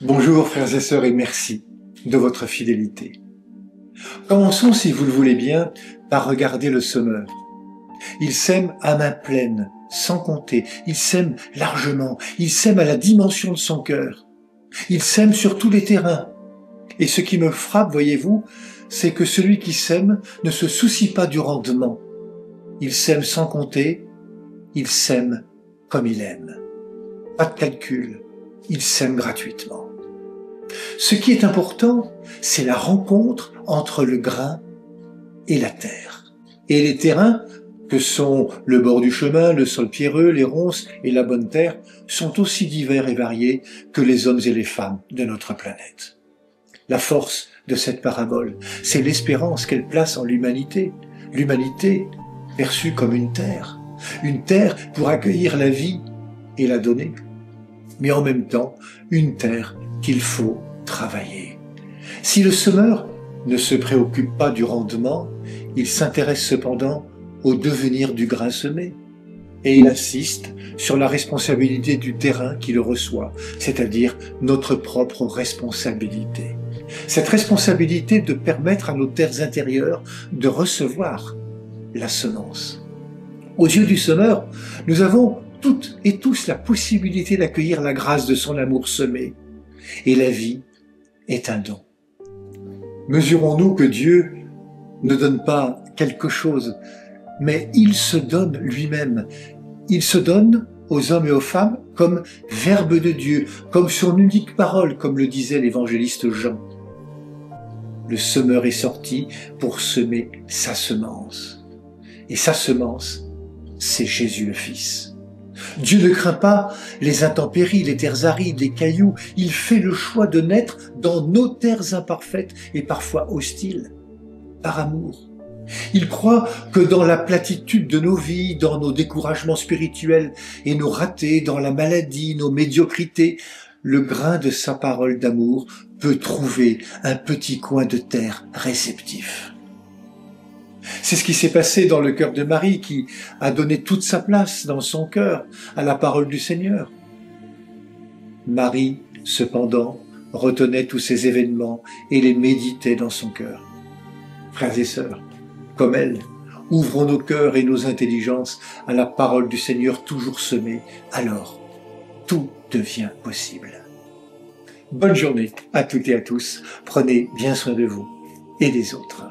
Bonjour frères et sœurs et merci de votre fidélité. Commençons, si vous le voulez bien, par regarder le semeur. Il sème à main pleine, sans compter. Il sème largement. Il sème à la dimension de son cœur. Il sème sur tous les terrains. Et ce qui me frappe, voyez-vous, c'est que celui qui sème ne se soucie pas du rendement. Il sème sans compter. Il sème comme il aime. Pas de calcul. Il sème gratuitement. Ce qui est important, c'est la rencontre entre le grain et la terre. Et les terrains, que sont le bord du chemin, le sol pierreux, les ronces et la bonne terre, sont aussi divers et variés que les hommes et les femmes de notre planète. La force de cette parabole, c'est l'espérance qu'elle place en l'humanité. L'humanité perçue comme une terre pour accueillir la vie et la donner, mais en même temps une terre qu'il faut travailler. Si le semeur ne se préoccupe pas du rendement, il s'intéresse cependant au devenir du grain semé, et il insiste sur la responsabilité du terrain qui le reçoit, c'est-à-dire notre propre responsabilité. Cette responsabilité de permettre à nos terres intérieures de recevoir la semence. Aux yeux du semeur, nous avons toutes et tous la possibilité d'accueillir la grâce de son amour semé. Et la vie est un don. Mesurons-nous que Dieu ne donne pas quelque chose, mais il se donne lui-même. Il se donne aux hommes et aux femmes comme Verbe de Dieu, comme son unique parole, comme le disait l'évangéliste Jean. Le semeur est sorti pour semer sa semence. Et sa semence, c'est Jésus le Fils. Dieu ne craint pas les intempéries, les terres arides, les cailloux. Il fait le choix de naître dans nos terres imparfaites et parfois hostiles, par amour. Il croit que dans la platitude de nos vies, dans nos découragements spirituels et nos ratés, dans la maladie, nos médiocrités, le grain de sa parole d'amour peut trouver un petit coin de terre réceptif. C'est ce qui s'est passé dans le cœur de Marie qui a donné toute sa place dans son cœur à la parole du Seigneur. Marie, cependant, retenait tous ces événements et les méditait dans son cœur. Frères et sœurs, comme elle, ouvrons nos cœurs et nos intelligences à la parole du Seigneur toujours semée, alors tout devient possible. Bonne journée à toutes et à tous, prenez bien soin de vous et des autres.